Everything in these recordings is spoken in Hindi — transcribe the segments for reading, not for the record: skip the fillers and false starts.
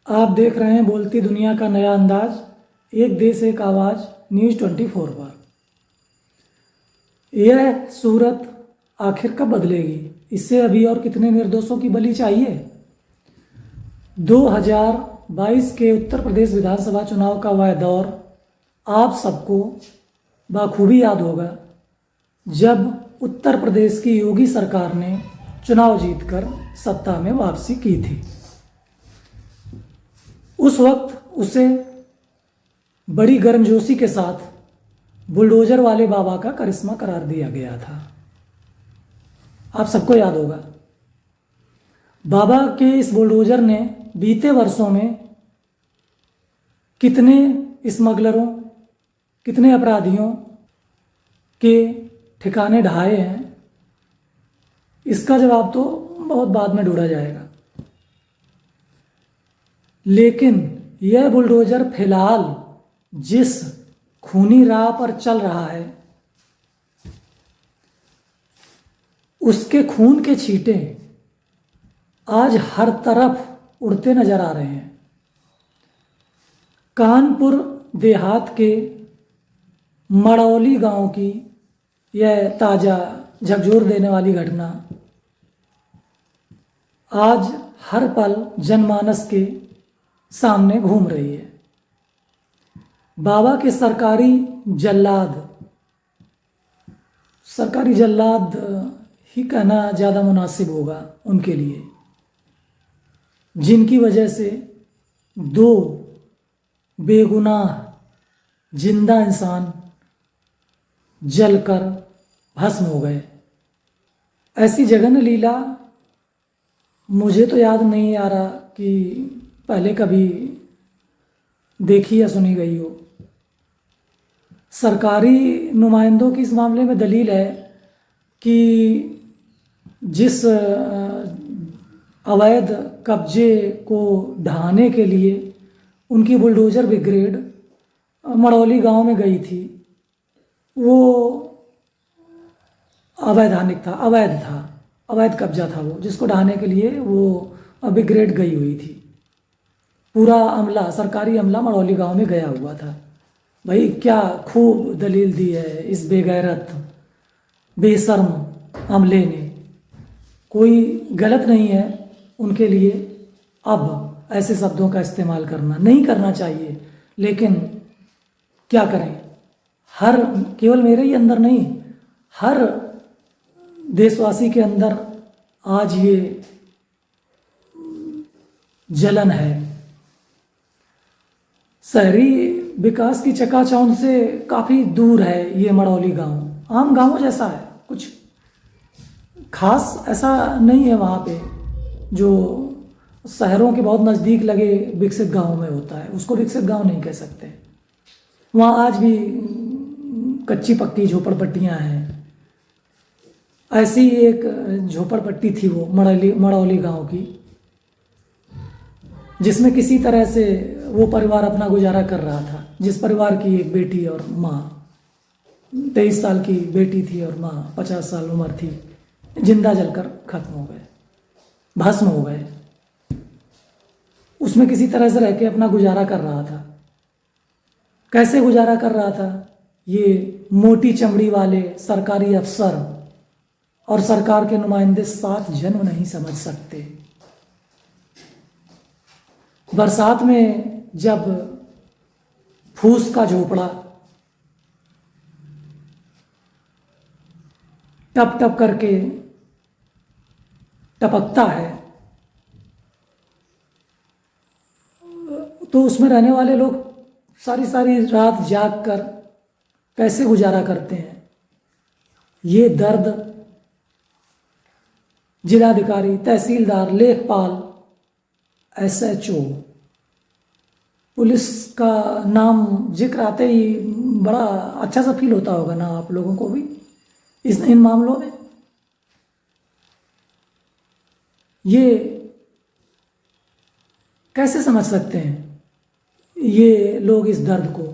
आप देख रहे हैं बोलती दुनिया का नया अंदाज, एक देश एक आवाज़, न्यूज़ 24 पर। यह सूरत आखिर कब बदलेगी? इससे अभी और कितने निर्दोषों की बलि चाहिए? 2022 के उत्तर प्रदेश विधानसभा चुनाव का वह दौर आप सबको बाखूबी याद होगा, जब उत्तर प्रदेश की योगी सरकार ने चुनाव जीतकर सत्ता में वापसी की थी। उस वक्त उसे बड़ी गर्मजोशी के साथ बुलडोजर वाले बाबा का करिश्मा करार दिया गया था। आप सबको याद होगा, बाबा के इस बुलडोजर ने बीते वर्षों में कितने स्मगलरों, कितने अपराधियों के ठिकाने ढहाए हैं, इसका जवाब तो बहुत बाद में ढूंढा जाएगा। लेकिन यह बुलडोजर फिलहाल जिस खूनी राह पर चल रहा है, उसके खून के छींटे आज हर तरफ उड़ते नजर आ रहे हैं। कानपुर देहात के मड़ौली गांव की यह ताज़ा झकझोर देने वाली घटना आज हर पल जनमानस के सामने घूम रही है। बाबा के सरकारी जल्लाद ही कहना ज़्यादा मुनासिब होगा उनके लिए, जिनकी वजह से दो बेगुनाह जिंदा इंसान जलकर भस्म हो गए। ऐसी जघन्य लीला मुझे तो याद नहीं आ रहा कि पहले कभी देखी या सुनी गई हो। सरकारी नुमाइंदों की इस मामले में दलील है कि जिस अवैध कब्जे को ढहाने के लिए उनकी बुलडोजर ब्रिगेड मड़ौली गांव में गई थी, वो अवैध कब्जा था वो, जिसको ढहाने के लिए वो ब्रिगेड गई हुई थी। पूरा अमला, सरकारी अमला मड़ौली गांव में गया हुआ था। भाई क्या खूब दलील दी है इस बेगैरत बेशर्म अमले ने। कोई गलत नहीं है उनके लिए अब ऐसे शब्दों का इस्तेमाल करना, नहीं करना चाहिए, लेकिन क्या करें। केवल मेरे ही अंदर नहीं, हर देशवासी के अंदर आज ये जलन है। शहरी विकास की चकाचौंध से काफ़ी दूर है ये मड़ौली गांव। आम गांवों जैसा है, कुछ खास ऐसा नहीं है वहाँ पे जो शहरों के बहुत नज़दीक लगे विकसित गांव में होता है। उसको विकसित गांव नहीं कह सकते। वहाँ आज भी कच्ची पक्की झोपड़पट्टियाँ हैं। ऐसी एक झोपड़पट्टी थी वो मड़ौली गांव की, जिसमें किसी तरह से वो परिवार अपना गुजारा कर रहा था। जिस परिवार की एक बेटी और माँ, 23 साल की बेटी थी और माँ 50 साल उम्र थी, जिंदा जलकर खत्म हो गए, भस्म हो गए। उसमें किसी तरह से रह के अपना गुजारा कर रहा था। कैसे गुजारा कर रहा था, ये मोटी चमड़ी वाले सरकारी अफसर और सरकार के नुमाइंदे 7 जन्म नहीं समझ सकते। बरसात में जब फूस का झोपड़ा टप टप करके टपकता है, तो उसमें रहने वाले लोग सारी रात जाग कर कैसे गुजारा करते हैं। ये दर्द जिलाधिकारी, तहसीलदार, लेखपाल, SHO, पुलिस का नाम जिक्र आते ही बड़ा अच्छा सा फील होता होगा ना आप लोगों को भी इन मामलों में। ये कैसे समझ सकते हैं ये लोग इस दर्द को,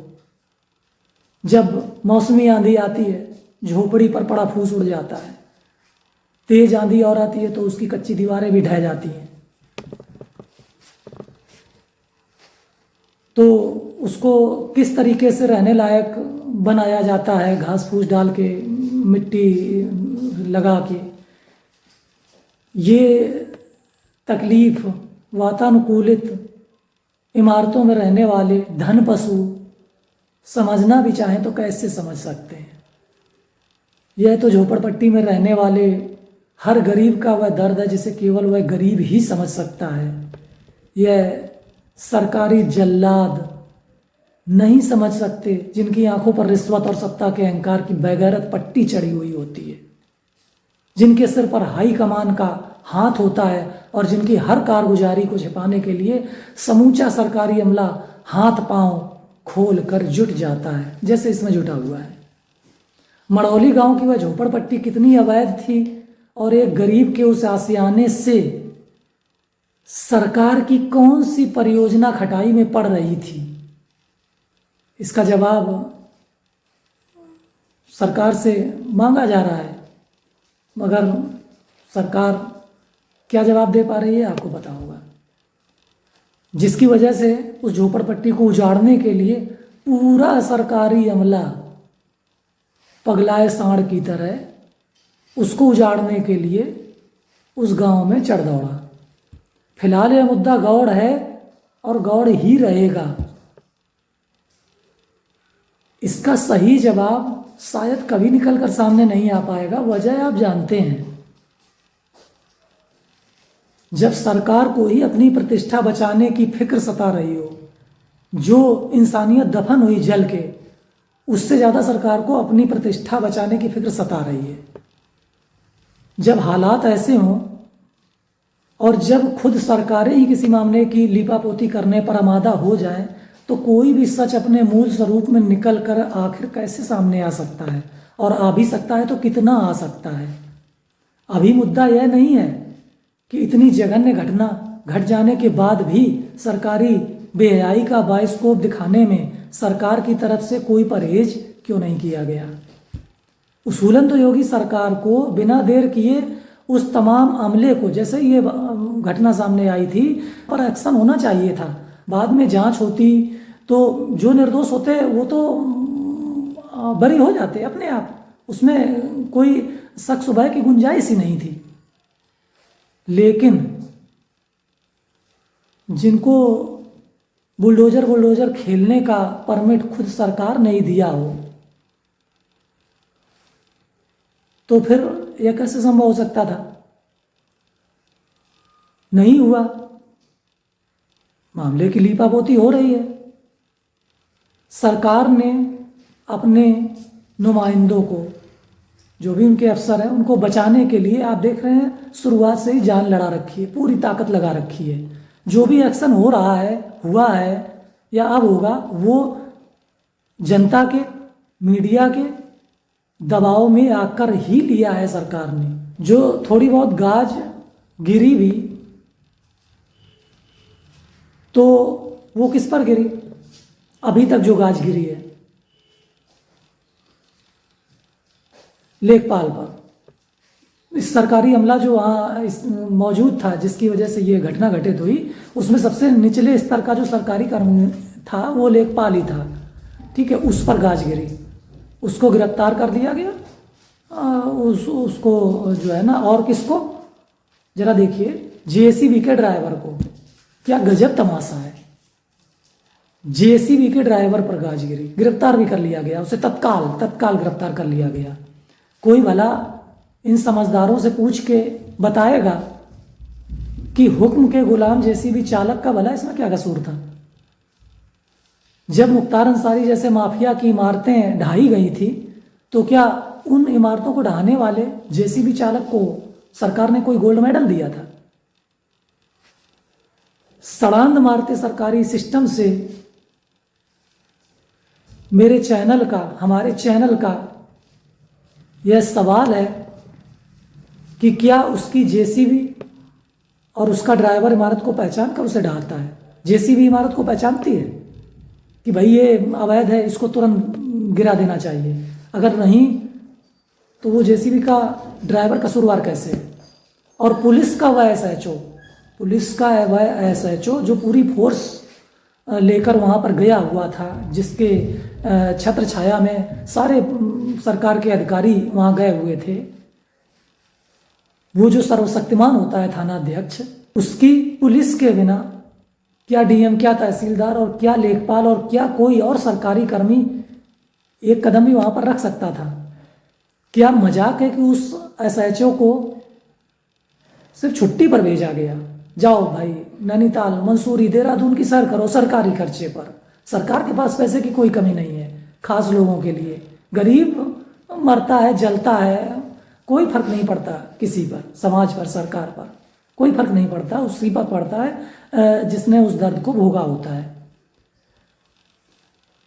जब मौसमी आंधी आती है, झोपड़ी पर पड़ा फूस उड़ जाता है, तेज आंधी और आती है तो उसकी कच्ची दीवारें भी ढह जाती हैं। तो उसको किस तरीके से रहने लायक बनाया जाता है, घास फूस डाल के, मिट्टी लगा के। ये तकलीफ वातानुकूलित इमारतों में रहने वाले धन पशु समझना भी चाहें तो कैसे समझ सकते हैं। यह तो झोपड़पट्टी में रहने वाले हर गरीब का वह दर्द है जिसे केवल वह गरीब ही समझ सकता है। यह सरकारी जल्लाद नहीं समझ सकते जिनकी आंखों पर रिश्वत और सत्ता के अहंकार की बेगैरत पट्टी चढ़ी हुई होती है, जिनके सिर पर हाई कमान का हाथ होता है और जिनकी हर कारगुजारी को छिपाने के लिए समूचा सरकारी अमला हाथ पांव खोल कर जुट जाता है, जैसे इसमें जुटा हुआ है। मड़ौली गांव की वह झोपड़पट्टी कितनी अवैध थी और एक गरीब के उस आशियाने से सरकार की कौन सी परियोजना खटाई में पड़ रही थी, इसका जवाब सरकार से मांगा जा रहा है, मगर सरकार क्या जवाब दे पा रही है आपको पता होगा। जिसकी वजह से उस झोपड़पट्टी को उजाड़ने के लिए पूरा सरकारी अमला पगलाए सांड की तरह उसको उजाड़ने के लिए उस गांव में चढ़ दौड़ा। फिलहाल यह मुद्दा गौड़ है और गौड़ ही रहेगा। इसका सही जवाब शायद कभी निकल कर सामने नहीं आ पाएगा। वजह आप जानते हैं, जब सरकार को ही अपनी प्रतिष्ठा बचाने की फिक्र सता रही हो, जो इंसानियत दफन हुई जल के, उससे ज़्यादा सरकार को अपनी प्रतिष्ठा बचाने की फिक्र सता रही है। जब हालात ऐसे हों और जब खुद सरकारें ही किसी मामले की लीपापोती करने पर आमादा हो जाएं, तो कोई भी सच अपने मूल स्वरूप में निकल कर आखिर कैसे सामने आ सकता है, और आ भी सकता है तो कितना आ सकता है। अभी मुद्दा यह नहीं है कि इतनी जघन्य घटना घट जाने के बाद भी सरकारी बेहयाई का बाइस्कोप दिखाने में सरकार की तरफ से कोई परहेज क्यों नहीं किया गया। उसूलन तो योगी सरकार को बिना देर किए उस तमाम अमले को, जैसे ये घटना सामने आई थी, पर एक्शन होना चाहिए था। बाद में जांच होती तो जो निर्दोष होते वो तो बरी हो जाते अपने आप, उसमें कोई शक शुबह की गुंजाइश ही नहीं थी। लेकिन जिनको बुलडोजर खेलने का परमिट खुद सरकार नहीं दिया हो, तो फिर यह कैसे संभव हो सकता था। नहीं हुआ, मामले की लीपापोती हो रही है। सरकार ने अपने नुमाइंदों को, जो भी उनके अफसर हैं, उनको बचाने के लिए आप देख रहे हैं शुरुआत से ही जान लड़ा रखी है, पूरी ताकत लगा रखी है। जो भी एक्शन हो रहा है, हुआ है या अब होगा, वो जनता के, मीडिया के दबाव में आकर ही लिया है सरकार ने। जो थोड़ी बहुत गाज गिरी भी तो वो किस पर गिरी, अभी तक जो गाज गिरी है लेखपाल पर। इस सरकारी अमला जो वहाँ मौजूद था, जिसकी वजह से ये घटना घटित हुई, उसमें सबसे निचले स्तर का जो सरकारी कर्मी था वो लेखपाल ही था, ठीक है। उस पर गाज गिरी, उसको गिरफ्तार कर लिया गया। उसको जो है ना, और किसको, जरा देखिए, जेसीबी के ड्राइवर को। क्या गजब तमाशा है, जेसीबी के ड्राइवर पर गाज गिरी, गिरफ्तार भी कर लिया गया उसे, तत्काल गिरफ्तार कर लिया गया। कोई भला इन समझदारों से पूछ के बताएगा कि हुक्म के गुलाम जेसीबी चालक का भला इसमें क्या कसूर था। जब मुख्तार अंसारी जैसे माफिया की इमारतें ढाई गई थी, तो क्या उन इमारतों को ढहाने वाले जेसीबी चालक को सरकार ने कोई गोल्ड मेडल दिया था। सड़ांध मारते सरकारी सिस्टम से मेरे चैनल का, हमारे चैनल का यह सवाल है कि क्या उसकी जेसीबी और उसका ड्राइवर इमारत को पहचान कर उसे ढहाता है। जेसीबी इमारत को पहचानती है कि भाई ये अवैध है, इसको तुरंत गिरा देना चाहिए। अगर नहीं तो वो जेसीबी का ड्राइवर कसूरवार कैसे है। और पुलिस का वह एसएचओ जो पूरी फोर्स लेकर वहाँ पर गया हुआ था, जिसके छत्र छाया में सारे सरकार के अधिकारी वहाँ गए हुए थे। वो जो सर्वशक्तिमान होता है थाना अध्यक्ष, उसकी पुलिस के बिना क्या डीएम, क्या तहसीलदार और क्या लेखपाल और क्या कोई और सरकारी कर्मी एक कदम भी वहाँ पर रख सकता था? क्या मजाक है कि उस एसएचओ को सिर्फ छुट्टी पर भेजा गया? जाओ भाई नैनीताल, मंसूरी, देहरादून की सैर करो सरकारी खर्चे पर। सरकार के पास पैसे की कोई कमी नहीं है खास लोगों के लिए। गरीब मरता है, जलता है, कोई फर्क नहीं पड़ता किसी पर, समाज पर, सरकार पर कोई फर्क नहीं पड़ता। उसी पर पड़ता है जिसने उस दर्द को भोगा होता है।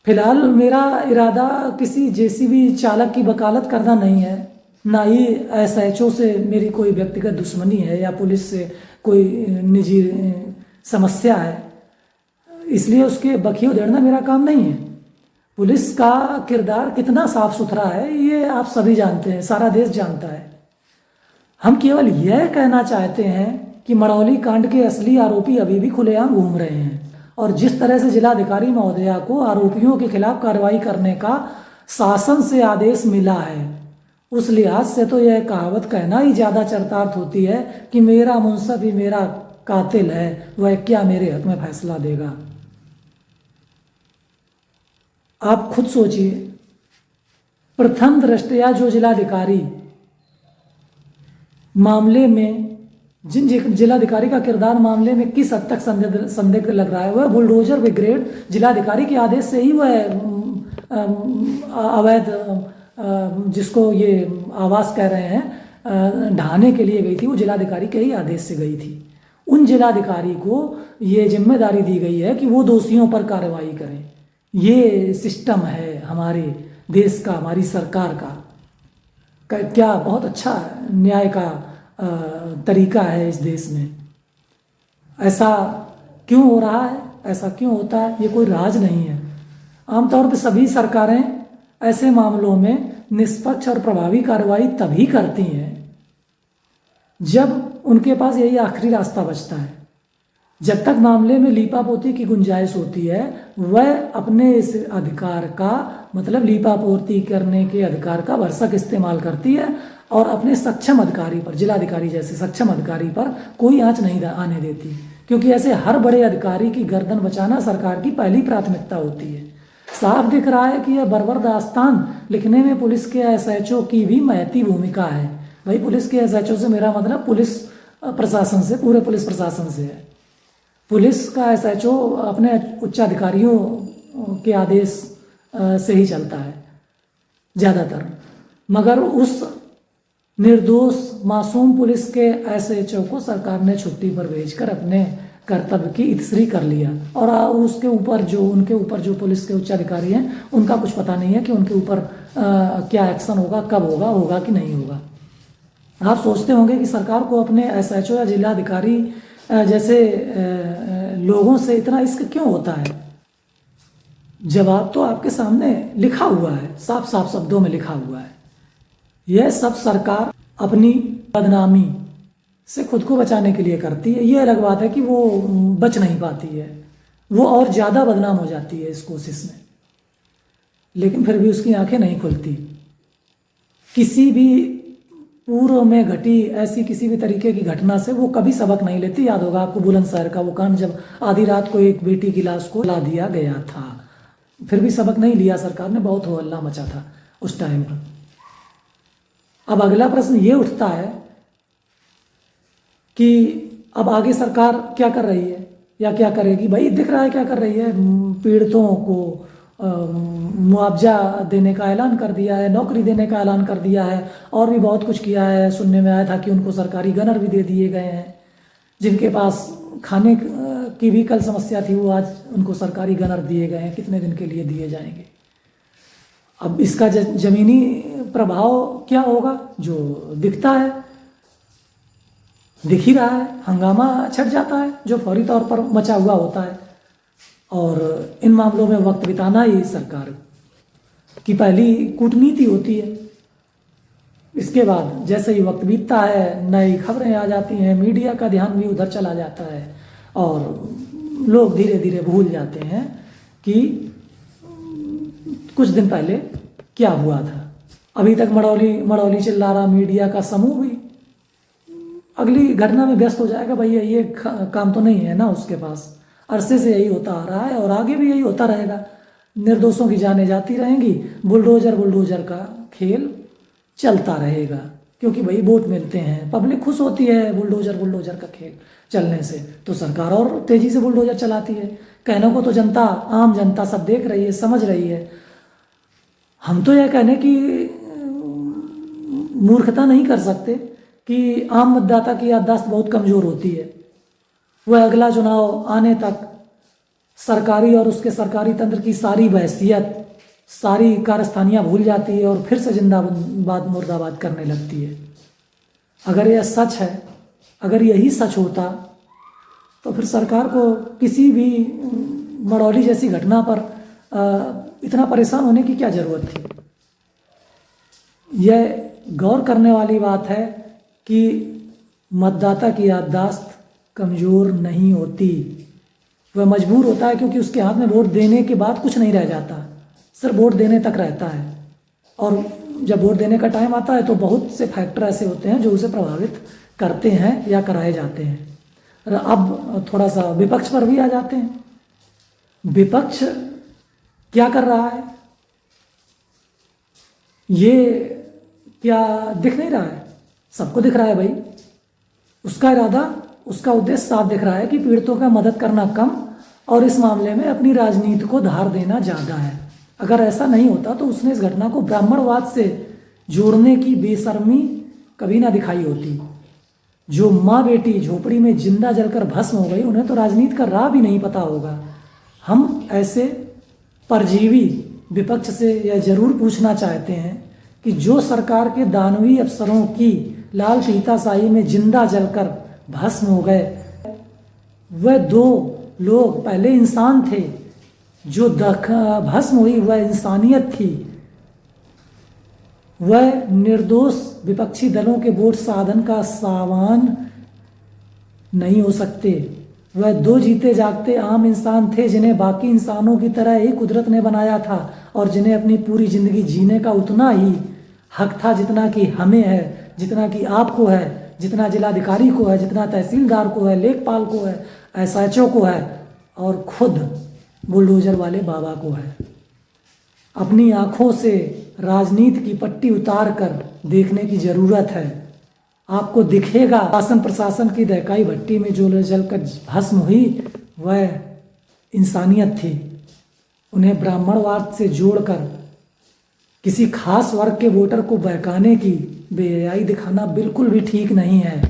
फिलहाल मेरा इरादा किसी जेसीबी चालक की वकालत करना नहीं है, ना ही एसएचओ से मेरी कोई व्यक्तिगत दुश्मनी है या पुलिस से कोई निजी समस्या है, इसलिए उसके बखिए उधेड़ना मेरा काम नहीं है। पुलिस का किरदार कितना साफ सुथरा है ये आप सभी जानते हैं, सारा देश जानता है। हम केवल यह कहना चाहते हैं कि मड़ौली कांड के असली आरोपी अभी भी खुलेआम घूम रहे हैं, और जिस तरह से जिलाधिकारी महोदया को आरोपियों के खिलाफ कार्रवाई करने का शासन से आदेश मिला है, उस लिहाज से तो यह कहावत कहना ही ज़्यादा चरितार्थ होती है कि मेरा मुंसफ ही मेरा कातिल है, वह क्या मेरे हक में फैसला देगा। आप खुद सोचिए, प्रथम दृष्टया जो जिलाधिकारी मामले में, जिन जिलाधिकारी का किरदार मामले में किस हद तक संदिग्ध लग रहा है, वह बुलडोजर ब्रिगेड जिलाधिकारी के आदेश से ही वह अवैध, जिसको ये आवास कह रहे हैं, ढहाने के लिए गई थी, वो जिलाधिकारी के ही आदेश से गई थी। उन जिलाधिकारी को ये जिम्मेदारी दी गई है कि वो दोषियों पर कार्रवाई करें। ये सिस्टम है हमारे देश का, हमारी सरकार का क्या बहुत अच्छा न्याय का तरीका है इस देश में। ऐसा क्यों हो रहा है, ऐसा क्यों होता है, ये कोई राज नहीं है। आमतौर पर सभी सरकारें ऐसे मामलों में निष्पक्ष और प्रभावी कार्रवाई तभी करती हैं जब उनके पास यही आखिरी रास्ता बचता है। जब तक मामले में लीपापोती की गुंजाइश होती है, वह अपने इस अधिकार का, मतलब लीपापोती करने के अधिकार का भरसक इस्तेमाल करती है और अपने सक्षम अधिकारी पर, जिलाधिकारी जैसे सक्षम अधिकारी पर कोई आंच नहीं आने देती, क्योंकि ऐसे हर बड़े अधिकारी की गर्दन बचाना सरकार की पहली प्राथमिकता होती है। साफ दिख रहा है कि यह बर्बर दास्तान लिखने में पुलिस के एसएचओ की भी महती भूमिका है। भाई पुलिस के एसएचओ से मेरा मतलब पुलिस प्रशासन से, पूरे पुलिस प्रशासन से है। पुलिस का एसएचओ अपने उच्चाधिकारियों के आदेश से ही चलता है ज़्यादातर, मगर उस निर्दोष मासूम पुलिस के एसएचओ को सरकार ने छुट्टी पर भेजकर अपने कर्तव्य की इतश्री कर लिया, और उसके ऊपर जो, उनके ऊपर जो पुलिस के उच्चाधिकारी हैं, उनका कुछ पता नहीं है कि उनके ऊपर क्या एक्शन होगा, कब होगा, होगा कि नहीं होगा। आप सोचते होंगे कि सरकार को अपने एसएचओ या जिलाधिकारी जैसे लोगों से इतना इश्क क्यों होता है? जवाब तो आपके सामने लिखा हुआ है, साफ साफ शब्दों में लिखा हुआ है। यह सब सरकार अपनी बदनामी से खुद को बचाने के लिए करती है। ये अलग बात है कि वो बच नहीं पाती है, वो और ज़्यादा बदनाम हो जाती है इस कोशिश में, लेकिन फिर भी उसकी आंखें नहीं खुलती। किसी भी पूर्व में घटी ऐसी किसी भी तरीके की घटना से वो कभी सबक नहीं लेती। याद होगा आपको बुलंदशहर का वो कांड, जब आधी रात को एक बेटी की लाश को जला दिया गया था, फिर भी सबक नहीं लिया सरकार ने, बहुत हो हल्ला मचा था उस टाइम पर। अब अगला प्रश्न ये उठता है कि अब आगे सरकार क्या कर रही है या क्या करेगी? भाई दिख रहा है क्या कर रही है। पीड़ितों को मुआवजा देने का ऐलान कर दिया है, नौकरी देने का ऐलान कर दिया है, और भी बहुत कुछ किया है। सुनने में आया था कि उनको सरकारी गनर भी दे दिए गए हैं। जिनके पास खाने की भी कल समस्या थी, वो आज उनको सरकारी गनर दिए गए हैं। कितने दिन के लिए दिए जाएंगे? अब इसका जमीनी प्रभाव क्या होगा? जो दिखता है, दिख ही रहा है, हंगामा छट जाता है जो फौरी तौर पर मचा हुआ होता है। और इन मामलों में वक्त बिताना ही सरकार की पहली कूटनीति होती है। इसके बाद जैसे ही वक्त बीतता है, नई खबरें आ जाती हैं, मीडिया का ध्यान भी उधर चला जाता है और लोग धीरे धीरे भूल जाते हैं कि कुछ दिन पहले क्या हुआ था। अभी तक मड़ौली चिल्ला रहा, मीडिया का समूह भी अगली घटना में व्यस्त हो जाएगा। भैया ये काम तो नहीं है ना उसके पास, अरसे से यही होता आ रहा है और आगे भी यही होता रहेगा। निर्दोषों की जानें जाती रहेंगी, बुलडोजर का खेल चलता रहेगा, क्योंकि भाई वोट मिलते हैं, पब्लिक खुश होती है बुलडोजर का खेल चलने से, तो सरकार और तेजी से बुलडोजर चलाती है। कहने को तो जनता, आम जनता सब देख रही है, समझ रही है। हम तो यह कहने की मूर्खता नहीं कर सकते कि आम मतदाता की याददाश्त बहुत कमज़ोर होती है। वह अगला चुनाव आने तक सरकारी और उसके सरकारी तंत्र की सारी बहसियत, सारी कारस्तानियाँ भूल जाती है और फिर से जिंदाबाद मुर्दाबाद करने लगती है। अगर यह सच है, अगर यही सच होता तो फिर सरकार को किसी भी मड़ौली जैसी घटना पर इतना परेशान होने की क्या ज़रूरत थी। यह गौर करने वाली बात है कि मतदाता की याददाश्त कमज़ोर नहीं होती, वह मजबूर होता है, क्योंकि उसके हाथ में वोट देने के बाद कुछ नहीं रह जाता, सिर्फ वोट देने तक रहता है। और जब वोट देने का टाइम आता है तो बहुत से फैक्टर ऐसे होते हैं जो उसे प्रभावित करते हैं या कराए जाते हैं। अब थोड़ा सा विपक्ष पर भी आ जाते हैं। विपक्ष क्या कर रहा है, ये क्या दिख नहीं रहा है? सबको दिख रहा है भाई। उसका इरादा, उसका उद्देश्य साफ दिख रहा है कि पीड़ितों का मदद करना कम और इस मामले में अपनी राजनीति को धार देना ज़्यादा है। अगर ऐसा नहीं होता तो उसने इस घटना को ब्राह्मणवाद से जोड़ने की बेशर्मी कभी ना दिखाई होती। जो माँ बेटी झोपड़ी में जिंदा जलकर भस्म हो गई, उन्हें तो राजनीति का राह भी नहीं पता होगा। हम ऐसे परजीवी विपक्ष से यह जरूर पूछना चाहते हैं कि जो सरकार के दानवी अफसरों की लाल फीताशाही में जिंदा जलकर भस्म हो गए, वह दो लोग पहले इंसान थे। जो भस्म हुई वह इंसानियत थी। वह निर्दोष विपक्षी दलों के वोट साधन का सामान नहीं हो सकते। वह दो जीते जागते आम इंसान थे जिन्हें बाकी इंसानों की तरह ही कुदरत ने बनाया था और जिन्हें अपनी पूरी जिंदगी जीने का उतना ही हक था जितना कि हमें है, जितना कि आपको है, जितना जिलाधिकारी को है, जितना तहसीलदार को है, लेखपाल को है, एसएचओ को है और खुद बुलडोजर वाले बाबा को है। अपनी आंखों से राजनीति की पट्टी उतार कर देखने की जरूरत है। आपको दिखेगा शासन प्रशासन की दहकाई भट्टी में जो जलकर भस्म हुई वह इंसानियत थी। उन्हें ब्राह्मणवाद से जोड़कर किसी खास वर्ग के वोटर को बहकाने की बेहयाई दिखाना बिल्कुल भी ठीक नहीं है,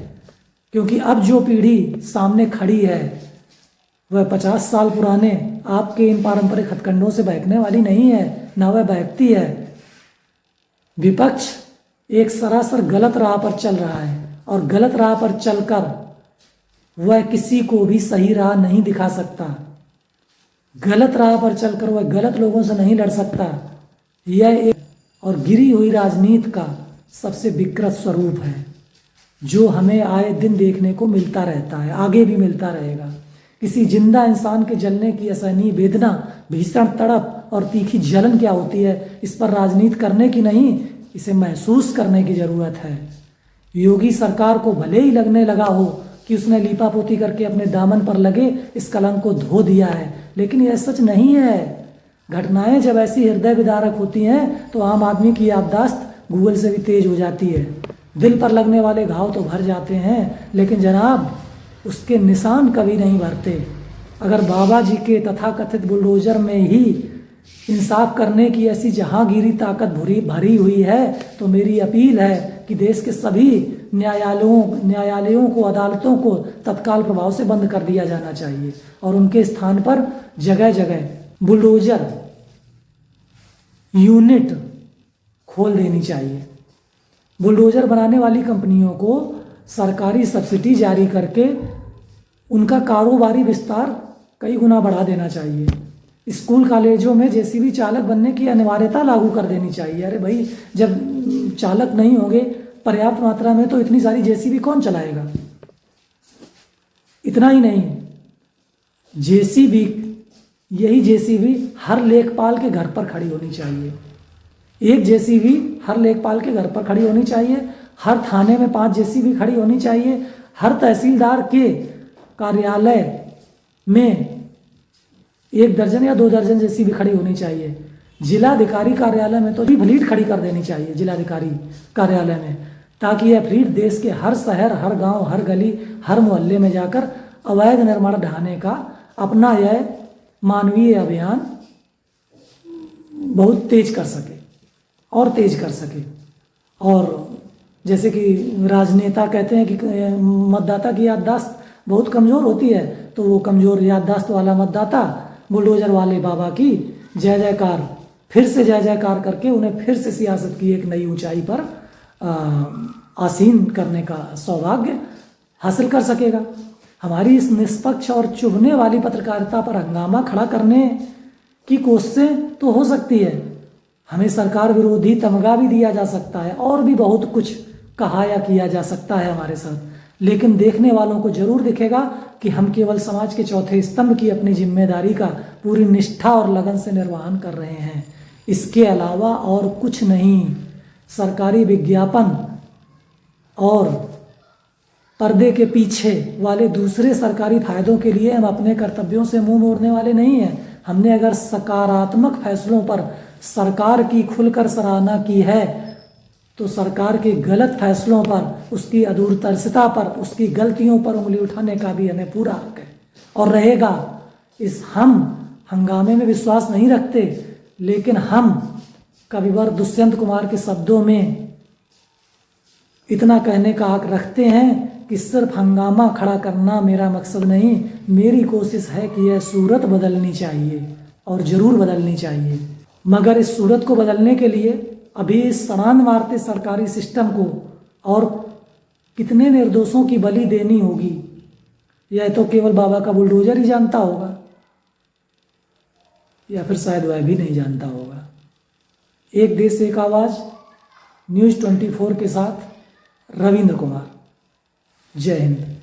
क्योंकि अब जो पीढ़ी सामने खड़ी है वह 50 साल पुराने आपके इन पारंपरिक हथकंडों से बहकने वाली नहीं है, ना वह बहकती है। विपक्ष एक सरासर गलत राह पर चल रहा है और गलत राह पर चलकर वह किसी को भी सही राह नहीं दिखा सकता। गलत राह पर चलकर वह गलत लोगों से नहीं लड़ सकता। यह एक और गिरी हुई राजनीति का सबसे विकृत स्वरूप है जो हमें आए दिन देखने को मिलता रहता है, आगे भी मिलता रहेगा। किसी जिंदा इंसान के जलने की असहनीय वेदना, भीषण तड़प और तीखी जलन क्या होती है, इस पर राजनीति करने की नहीं, इसे महसूस करने की जरूरत है। योगी सरकार को भले ही लगने लगा हो कि उसने लीपापोती करके अपने दामन पर लगे इस कलंक को धो दिया है, लेकिन यह सच नहीं है। घटनाएं जब ऐसी हृदय विदारक होती हैं तो आम आदमी की याददाश्त गूगल से भी तेज हो जाती है। दिल पर लगने वाले घाव तो भर जाते हैं, लेकिन जनाब उसके निशान कभी नहीं भरते। अगर बाबा जी के तथाकथित बुलडोजर में ही इंसाफ करने की ऐसी जहांगीरी ताकत भरी हुई है तो मेरी अपील है कि देश के सभी न्यायालयों को, अदालतों को तत्काल प्रभाव से बंद कर दिया जाना चाहिए और उनके स्थान पर जगह जगह बुलडोजर यूनिट खोल देनी चाहिए। बुलडोजर बनाने वाली कंपनियों को सरकारी सब्सिडी जारी करके उनका कारोबारी विस्तार कई गुना बढ़ा देना चाहिए। स्कूल कॉलेजों में जेसीबी चालक बनने की अनिवार्यता लागू कर देनी चाहिए। अरे भाई, जब चालक नहीं होंगे पर्याप्त मात्रा में तो इतनी सारी जेसीबी कौन चलाएगा। इतना ही नहीं, जेसीबी, यही जेसीबी हर लेखपाल के घर पर खड़ी होनी चाहिए। एक जेसीबी हर लेखपाल के घर पर खड़ी होनी चाहिए। हर थाने में 5 जेसीबी खड़ी होनी चाहिए। हर तहसीलदार के कार्यालय में 1 दर्जन या 2 दर्जन जेसीबी खड़ी होनी चाहिए। जिलाधिकारी कार्यालय में तो फ्लीट खड़ी कर देनी चाहिए जिलाधिकारी कार्यालय में, ताकि यह फ्लीट देश के हर शहर, हर गांव, हर गली, हर मोहल्ले में जाकर अवैध निर्माण ढहाने का अपना यह मानवीय अभियान बहुत तेज कर सके और तेज कर सके। और जैसे कि राजनेता कहते हैं कि मतदाता की याददाश्त बहुत कमज़ोर होती है, तो वो कमज़ोर याददाश्त वाला मतदाता बुलडोजर वाले बाबा की जय जयकार, फिर से जय जयकार करके उन्हें फिर से सियासत की एक नई ऊंचाई पर आसीन करने का सौभाग्य हासिल कर सकेगा। हमारी इस निष्पक्ष और चुभने वाली पत्रकारिता पर हंगामा खड़ा करने की कोशिशें तो हो सकती है, हमें सरकार विरोधी तमगा भी दिया जा सकता है और भी बहुत कुछ कहा या किया जा सकता है हमारे साथ, लेकिन देखने वालों को जरूर दिखेगा कि हम केवल समाज के चौथे स्तंभ की अपनी जिम्मेदारी का पूरी निष्ठा और लगन से निर्वहन कर रहे हैं। इसके अलावा और कुछ नहीं। सरकारी विज्ञापन और पर्दे के पीछे वाले दूसरे सरकारी फायदों के लिए हम अपने कर्तव्यों से मुंह मोड़ने वाले नहीं हैं। हमने अगर सकारात्मक फैसलों पर सरकार की खुलकर सराहना की है, तो सरकार के गलत फैसलों पर, उसकी अदूरदर्शिता पर, उसकी गलतियों पर उंगली उठाने का भी हमें पूरा हक है और रहेगा। हम हंगामे में विश्वास नहीं रखते, लेकिन हम कविवर दुष्यंत कुमार के शब्दों में इतना कहने का हक रखते हैं कि सिर्फ हंगामा खड़ा करना मेरा मकसद नहीं, मेरी कोशिश है कि यह सूरत बदलनी चाहिए और ज़रूर बदलनी चाहिए। मगर इस सूरत को बदलने के लिए अभी इस सड़ान मारते सरकारी सिस्टम को और कितने निर्दोषों की बलि देनी होगी, यह तो केवल बाबा का बुलडोजर ही जानता होगा, या फिर शायद वह भी नहीं जानता होगा। एक देश एक आवाज़, न्यूज़ 24 के साथ रविंद्र कुमार। जय हिंद।